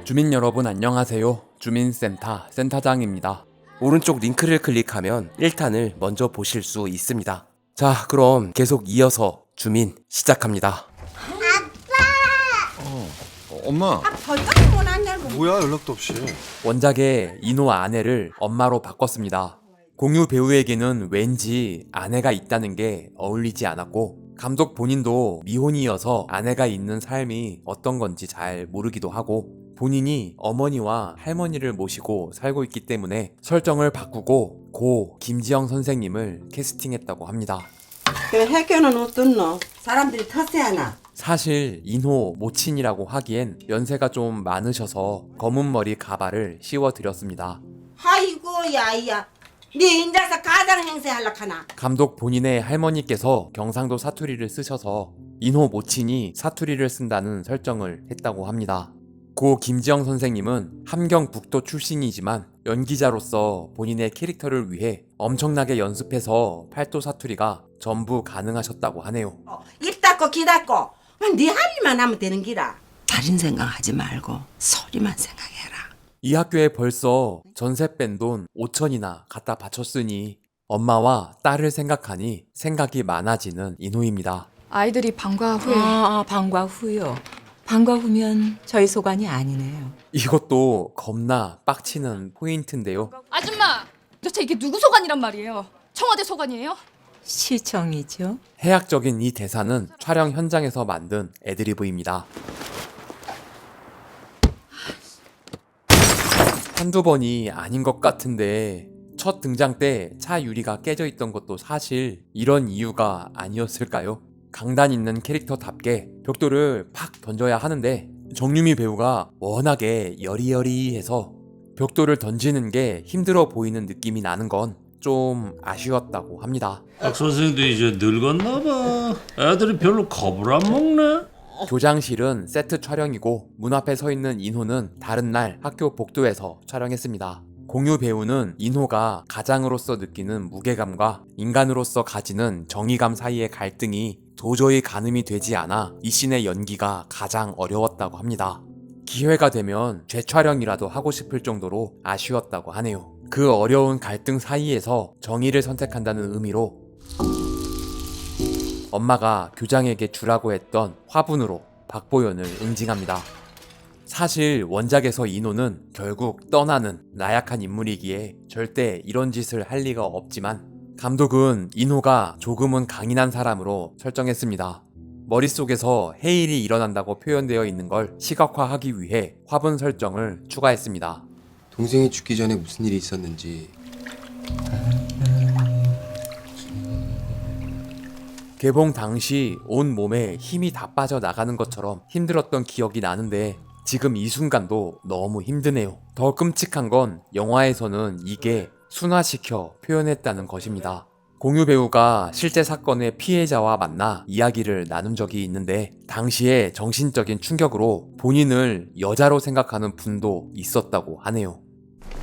주민 여러분 안녕하세요. 주민센터 센터장입니다. 오른쪽 링크를 클릭하면 1탄을 먼저 보실 수 있습니다. 자, 그럼 계속 이어서 주민 시작합니다. 엄마, 벌떡 문안 열고 뭐야 연락도 없이. 원작의 인호 아내를 엄마로 바꿨습니다. 공유 배우에게는 왠지 아내가 있다는 게 어울리지 않았고 감독 본인도 미혼이어서 아내가 있는 삶이 어떤 건지 잘 모르기도 하고 본인이 어머니와 할머니를 모시고 살고 있기 때문에 설정을 바꾸고 고 김지영 선생님을 캐스팅했다고 합니다. 그 해교는 어떻노? 사람들이 텃세하나? 사실 인호 모친이라고 하기엔 연세가 좀 많으셔서 검은 머리 가발을 씌워드렸습니다. 아이고 야이야 네 인자서 가장 행세하려 하나? 감독 본인의 할머니께서 경상도 사투리를 쓰셔서 인호 모친이 사투리를 쓴다는 설정을 했다고 합니다. 고 김지영 선생님은 함경북도 출신이지만 연기자로서 본인의 캐릭터를 위해 엄청나게 연습해서 팔도 사투리가 전부 가능하셨다고 하네요. 입 닫고 귀 닫고 네 할 일만 하면 되는 기라. 다른 생각하지 말고 소리만 생각해라. 이 학교에 벌써 전세 뺀 돈 5천이나 갖다 바쳤으니 엄마와 딸을 생각하니 생각이 많아지는 인호입니다. 아이들이 방과 후에 방과 후요. 방과 후면 저희 소관이 아니네요. 이것도 겁나 빡치는 포인트인데요. 아줌마! 도대체 이게 누구 소관이란 말이에요? 청와대 소관이에요? 시청이죠. 해학적인 이 대사는 촬영 현장에서 만든 애드리브입니다. 한두 번이 아닌 것 같은데 첫 등장 때 차 유리가 깨져 있던 것도 사실 이런 이유가 아니었을까요? 강단 있는 캐릭터답게 벽돌을 팍 던져야 하는데 정유미 배우가 워낙에 여리여리해서 벽돌을 던지는 게 힘들어 보이는 느낌이 나는 건 좀 아쉬웠다고 합니다. 박 선생도 이제 늙었나 봐. 애들이 별로 겁을 안 먹네. 교장실은 세트 촬영이고 문 앞에 서 있는 인호는 다른 날 학교 복도에서 촬영했습니다. 공유 배우는 인호가 가장으로서 느끼는 무게감과 인간으로서 가지는 정의감 사이의 갈등이 도저히 가늠이 되지 않아 이 씬의 연기가 가장 어려웠다고 합니다. 기회가 되면 재촬영이라도 하고 싶을 정도로 아쉬웠다고 하네요. 그 어려운 갈등 사이에서 정의를 선택한다는 의미로 엄마가 교장에게 주라고 했던 화분으로 박보연을 응징합니다. 사실 원작에서 인호는 결국 떠나는 나약한 인물이기에 절대 이런 짓을 할 리가 없지만 감독은 인호가 조금은 강인한 사람으로 설정했습니다. 머릿속에서 해일이 일어난다고 표현되어 있는 걸 시각화하기 위해 화분 설정을 추가했습니다. 동생이 죽기 전에 무슨 일이 있었는지. 개봉 당시 온 몸에 힘이 다 빠져나가는 것처럼 힘들었던 기억이 나는데 지금 이 순간도 너무 힘드네요. 더 끔찍한 건 영화에서는 이게 순화시켜 표현했다는 것입니다. 공유 배우가 실제 사건의 피해자와 만나 이야기를 나눈 적이 있는데 당시에 정신적인 충격으로 본인을 여자로 생각하는 분도 있었다고 하네요.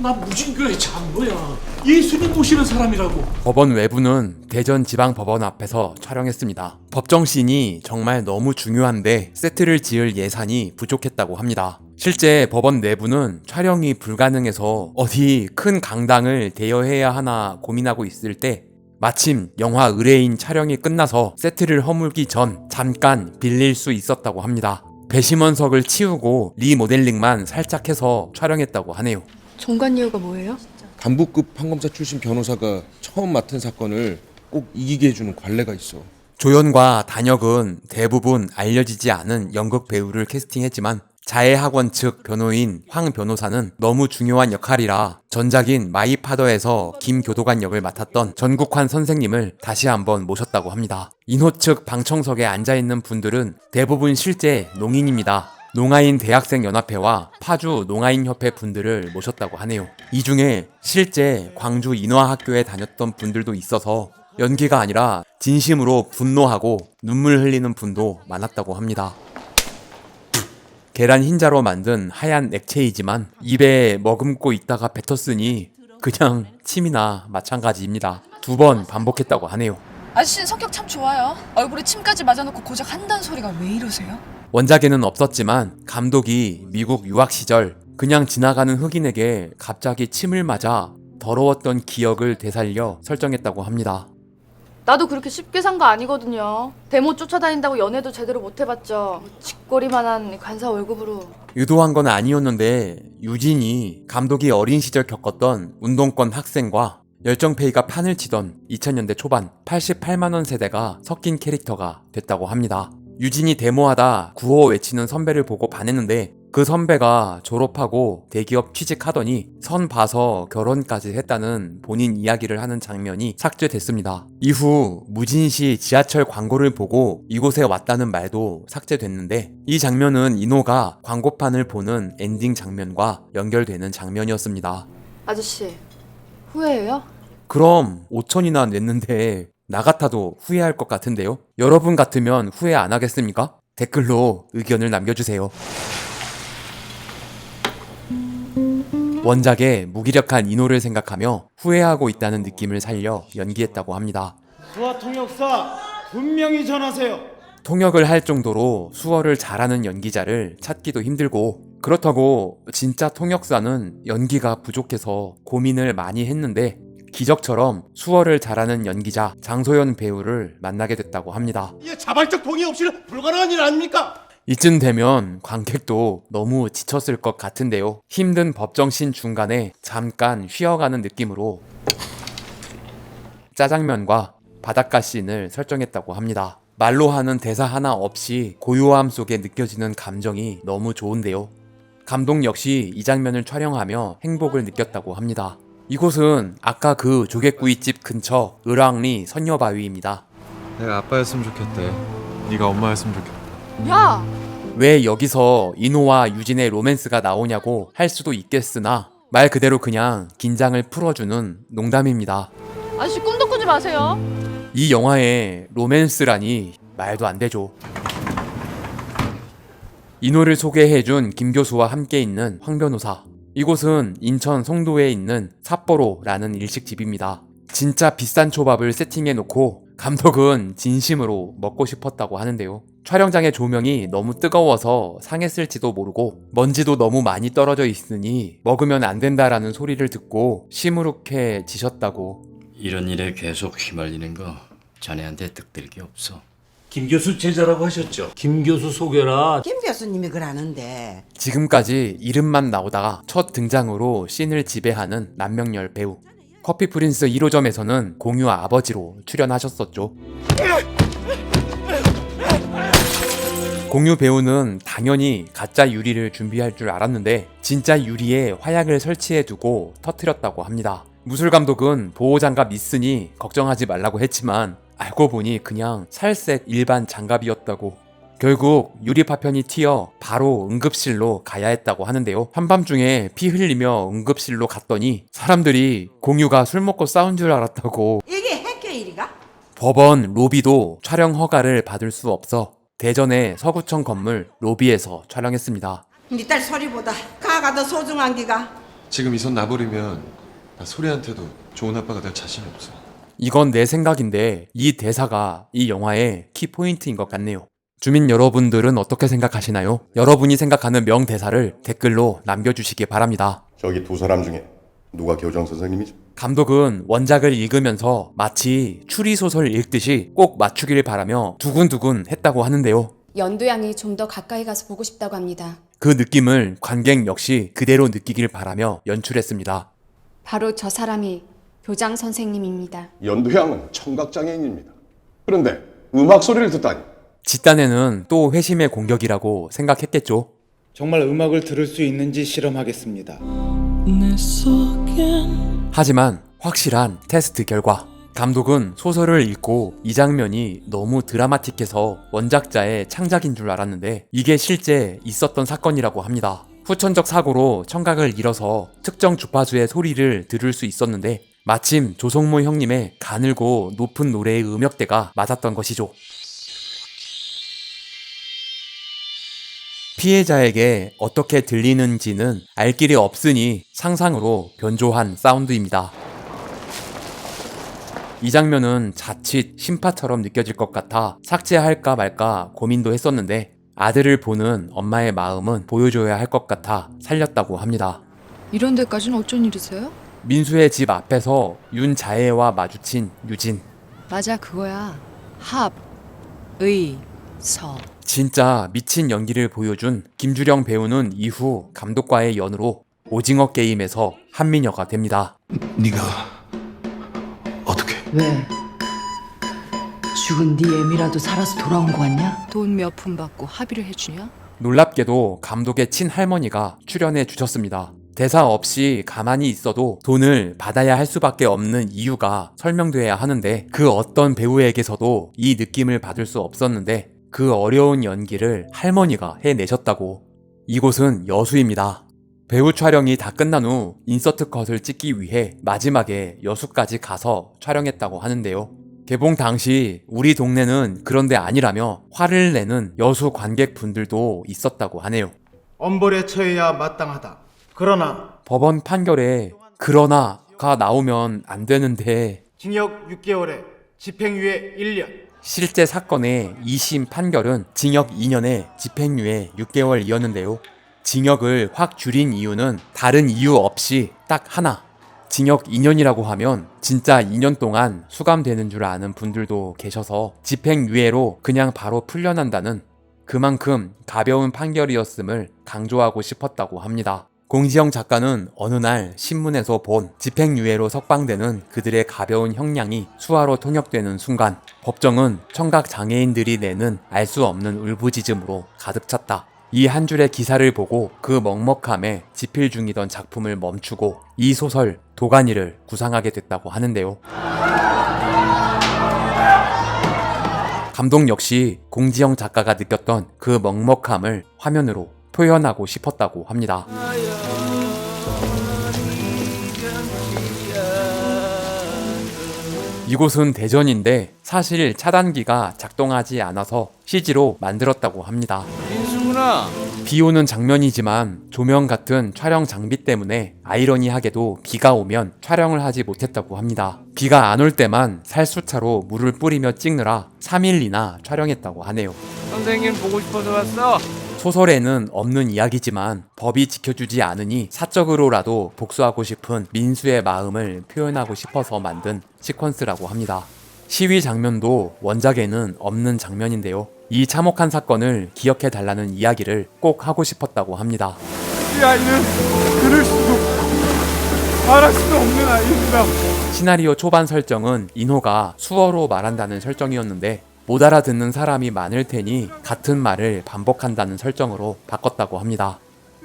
나 무진교의 장로야. 예수님 모시는 사람이라고. 법원 외부는 대전지방법원 앞에서 촬영했습니다. 법정씬이 정말 너무 중요한데 세트를 지을 예산이 부족했다고 합니다. 실제 법원 내부는 촬영이 불가능해서 어디 큰 강당을 대여해야 하나 고민하고 있을 때 마침 영화 의뢰인 촬영이 끝나서 세트를 허물기 전 잠깐 빌릴 수 있었다고 합니다. 배심원석을 치우고 리모델링만 살짝 해서 촬영했다고 하네요. 종관 이유가 뭐예요? 간부급 판검사 출신 변호사가 처음 맡은 사건을 꼭 이기게 해주는 관례가 있어. 조연과 단역은 대부분 알려지지 않은 연극 배우를 캐스팅했지만 자해학원 측 변호인 황 변호사는 너무 중요한 역할이라 전작인 마이파더에서 김교도관 역을 맡았던 전국환 선생님을 다시 한번 모셨다고 합니다. 인호 측 방청석에 앉아있는 분들은 대부분 실제 농인입니다. 농아인 대학생 연합회와 파주 농아인 협회 분들을 모셨다고 하네요. 이 중에 실제 광주 인화학교에 다녔던 분들도 있어서 연기가 아니라 진심으로 분노하고 눈물 흘리는 분도 많았다고 합니다. 계란 흰자로 만든 하얀 액체이지만 입에 머금고 있다가 뱉었으니 그냥 침이나 마찬가지입니다. 2번 반복했다고 하네요. 아저씨는 성격 참 좋아요. 얼굴에 침까지 맞아놓고 고작 한다는 소리가 왜 이러세요? 원작에는 없었지만 감독이 미국 유학 시절 그냥 지나가는 흑인에게 갑자기 침을 맞아 더러웠던 기억을 되살려 설정했다고 합니다. 나도 그렇게 쉽게 산 거 아니거든요. 데모 쫓아다닌다고 연애도 제대로 못 해봤죠. 쥐꼬리만한 관사 월급으로. 의도한 건 아니었는데 유진이 감독이 어린 시절 겪었던 운동권 학생과 열정페이가 판을 치던 2000년대 초반 88만원 세대가 섞인 캐릭터가 됐다고 합니다. 유진이 데모하다 구호 외치는 선배를 보고 반했는데 그 선배가 졸업하고 대기업 취직하더니 선 봐서 결혼까지 했다는 본인 이야기를 하는 장면이 삭제됐습니다. 이후 무진시 지하철 광고를 보고 이곳에 왔다는 말도 삭제됐는데 이 장면은 인호가 광고판을 보는 엔딩 장면과 연결되는 장면이었습니다. 아저씨, 후회해요? 그럼 5천이나 냈는데 나 같아도 후회할 것 같은데요? 여러분 같으면 후회 안 하겠습니까? 댓글로 의견을 남겨주세요. 원작의 무기력한 인호를 생각하며 후회하고 있다는 느낌을 살려 연기했다고 합니다. 수화 통역사 분명히 전하세요. 통역을 할 정도로 수어를 잘하는 연기자를 찾기도 힘들고 그렇다고 진짜 통역사는 연기가 부족해서 고민을 많이 했는데 기적처럼 수어를 잘하는 연기자 장소연 배우를 만나게 됐다고 합니다. 이게 자발적 동의 없이는 불가능한 일 아닙니까? 이쯤 되면 관객도 너무 지쳤을 것 같은데요. 힘든 법정씬 중간에 잠깐 쉬어가는 느낌으로 짜장면과 바닷가 씬을 설정했다고 합니다. 말로 하는 대사 하나 없이 고요함 속에 느껴지는 감정이 너무 좋은데요. 감독 역시 이 장면을 촬영하며 행복을 느꼈다고 합니다. 이곳은 아까 그 조개구이집 근처 을왕리 선녀바위입니다. 내가 아빠였으면 좋겠대. 네가 엄마였으면 좋겠다. 야! 왜 여기서 인호와 유진의 로맨스가 나오냐고 할 수도 있겠으나 말 그대로 그냥 긴장을 풀어주는 농담입니다. 아저씨 꿈도 꾸지 마세요. 이 영화에 로맨스라니 말도 안 되죠. 인호를 소개해준 김 교수와 함께 있는 황 변호사. 이곳은 인천 송도에 있는 삿포로라는 일식집입니다. 진짜 비싼 초밥을 세팅해놓고 감독은 진심으로 먹고 싶었다고 하는데요. 촬영장의 조명이 너무 뜨거워서 상했을지도 모르고 먼지도 너무 많이 떨어져 있으니 먹으면 안 된다라는 소리를 듣고 시무룩해지셨다고. 이런 일에 계속 휘말리는 거 자네한테 득될 게 없어. 김 교수 제자라고 하셨죠? 김 교수 소개라. 김 교수님이 그러는데 지금까지 이름만 나오다가 첫 등장으로 씬을 지배하는 남명열 배우. 커피 프린스 1호점에서는 공유 아버지로 출연하셨었죠. 공유 배우는 당연히 가짜 유리를 준비할 줄 알았는데 진짜 유리에 화약을 설치해두고 터뜨렸다고 합니다. 무술 감독은 보호장갑 있으니 걱정하지 말라고 했지만 알고 보니 그냥 살색 일반 장갑이었다고. 결국 유리 파편이 튀어 바로 응급실로 가야 했다고 하는데요. 한밤중에 피 흘리며 응급실로 갔더니 사람들이 공유가 술 먹고 싸운 줄 알았다고. 이게 핵교 일이가? 법원 로비도 촬영 허가를 받을 수 없어 대전의 서구청 건물 로비에서 촬영했습니다. 네 딸 소리보다 가가 더 소중한 기가. 지금 이 손 놔버리면 나 소리한테도 좋은 아빠가 될 자신이 없어. 이건 내 생각인데 이 대사가 이 영화의 키포인트인 것 같네요. 주민 여러분들은 어떻게 생각하시나요? 여러분이 생각하는 명대사를 댓글로 남겨주시기 바랍니다. 저기 두 사람 중에 누가 교장 선생님이죠? 감독은 원작을 읽으면서 마치 추리소설 읽듯이 꼭 맞추길 바라며 두근두근 했다고 하는데요. 연두양이 좀 더 가까이 가서 보고 싶다고 합니다. 그 느낌을 관객 역시 그대로 느끼길 바라며 연출했습니다. 바로 저 사람이 교장 선생님입니다. 연두양은 청각장애인입니다. 그런데 음악 소리를 듣다니. 집단에는 또 회심의 공격이라고 생각했겠죠. 정말 음악을 들을 수 있는지 실험하겠습니다. 하지만 확실한 테스트 결과 감독은 소설을 읽고 이 장면이 너무 드라마틱해서 원작자의 창작인 줄 알았는데 이게 실제 있었던 사건이라고 합니다. 후천적 사고로 청각을 잃어서 특정 주파수의 소리를 들을 수 있었는데 마침 조성모 형님의 가늘고 높은 노래의 음역대가 맞았던 것이죠. 피해자에게 어떻게 들리는지는 알 길이 없으니 상상으로 변조한 사운드입니다. 이 장면은 자칫 심파처럼 느껴질 것 같아 삭제할까 말까 고민도 했었는데 아들을 보는 엄마의 마음은 보여줘야 할 것 같아 살렸다고 합니다. 이런 데까지는 어쩐 일이세요? 민수의 집 앞에서 윤자애와 마주친 유진. 맞아, 그거야. 합, 의, 서. 진짜 미친 연기를 보여준 김주령 배우는 이후 감독과의 연으로 오징어 게임에서 한미녀가 됩니다. 네가 어떻게? 왜? 죽은 네 애미라도 살아서 돌아온 거 같냐? 돈 몇 푼 받고 합의를 해주냐? 놀랍게도 감독의 친할머니가 출연해 주셨습니다. 대사 없이 가만히 있어도 돈을 받아야 할 수밖에 없는 이유가 설명돼야 하는데 그 어떤 배우에게서도 이 느낌을 받을 수 없었는데 그 어려운 연기를 할머니가 해내셨다고. 이곳은 여수입니다. 배우 촬영이 다 끝난 후 인서트 컷을 찍기 위해 마지막에 여수까지 가서 촬영했다고 하는데요. 개봉 당시 우리 동네는 그런데 아니라며 화를 내는 여수 관객분들도 있었다고 하네요. 엄벌에 처해야 마땅하다. 그러나 법원 판결에 그러나가 나오면 안 되는데 징역 6개월에 집행유예 1년. 실제 사건의 2심 판결은 징역 2년에 집행유예 6개월이었는데요. 징역을 확 줄인 이유는 다른 이유 없이 딱 하나. 징역 2년이라고 하면 진짜 2년 동안 수감되는 줄 아는 분들도 계셔서 집행유예로 그냥 바로 풀려난다는 그만큼 가벼운 판결이었음을 강조하고 싶었다고 합니다. 공지영 작가는 어느 날 신문에서 본 집행유예로 석방되는 그들의 가벼운 형량이 수화로 통역되는 순간 법정은 청각 장애인들이 내는 알 수 없는 울부짖음으로 가득 찼다. 이 한 줄의 기사를 보고 그 먹먹함에 집필 중이던 작품을 멈추고 이 소설 도가니를 구상하게 됐다고 하는데요. 감독 역시 공지영 작가가 느꼈던 그 먹먹함을 화면으로 표현하고 싶었다고 합니다. 이곳은 대전인데 사실 차단기가 작동하지 않아서 CG로 만들었다고 합니다. 비 오는 장면이지만 조명 같은 촬영 장비 때문에 아이러니하게도 비가 오면 촬영을 하지 못했다고 합니다. 비가 안 올 때만 살수차로 물을 뿌리며 찍느라 3일이나 촬영했다고 하네요. 선생님 보고 싶어서 왔어. 소설에는 없는 이야기지만 법이 지켜주지 않으니 사적으로라도 복수하고 싶은 민수의 마음을 표현하고 싶어서 만든 시퀀스라고 합니다. 시위 장면도 원작에는 없는 장면인데요. 이 참혹한 사건을 기억해달라는 이야기를 꼭 하고 싶었다고 합니다. 이 아이는 들을 수도 말할 수도 없는 아이입니다. 시나리오 초반 설정은 인호가 수어로 말한다는 설정이었는데 못 알아듣는 사람이 많을 테니 같은 말을 반복한다는 설정으로 바꿨다고 합니다.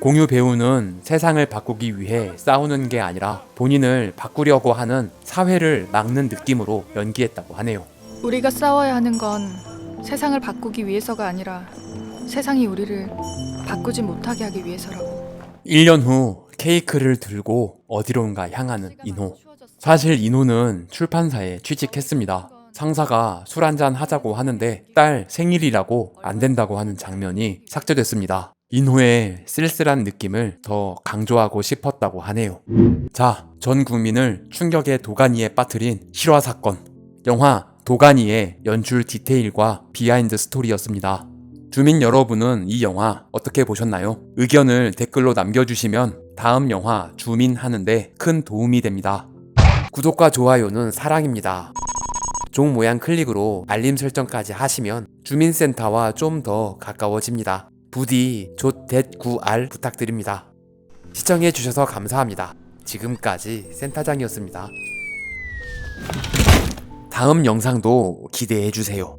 공유 배우는 세상을 바꾸기 위해 싸우는 게 아니라 본인을 바꾸려고 하는 사회를 막는 느낌으로 연기했다고 하네요. 우리가 싸워야 하는 건 세상을 바꾸기 위해서가 아니라 세상이 우리를 바꾸지 못하게 하기 위해서라고. 1년 후 케이크를 들고 어디론가 향하는 인호. 사실 인호는 출판사에 취직했습니다. 상사가 술 한잔 하자고 하는데 딸 생일이라고 안 된다고 하는 장면이 삭제됐습니다. 인호의 쓸쓸한 느낌을 더 강조하고 싶었다고 하네요. 자, 전 국민을 충격의 도가니에 빠뜨린 실화 사건. 영화 도가니의 연출 디테일과 비하인드 스토리였습니다. 주민 여러분은 이 영화 어떻게 보셨나요? 의견을 댓글로 남겨주시면 다음 영화 주민 하는데 큰 도움이 됩니다. 구독과 좋아요는 사랑입니다. 종 모양 클릭으로 알림 설정까지 하시면 주민센터와 좀 더 가까워집니다. 부디 조-9R 부탁드립니다. 시청해주셔서 감사합니다. 지금까지 센터장이었습니다. 다음 영상도 기대해주세요.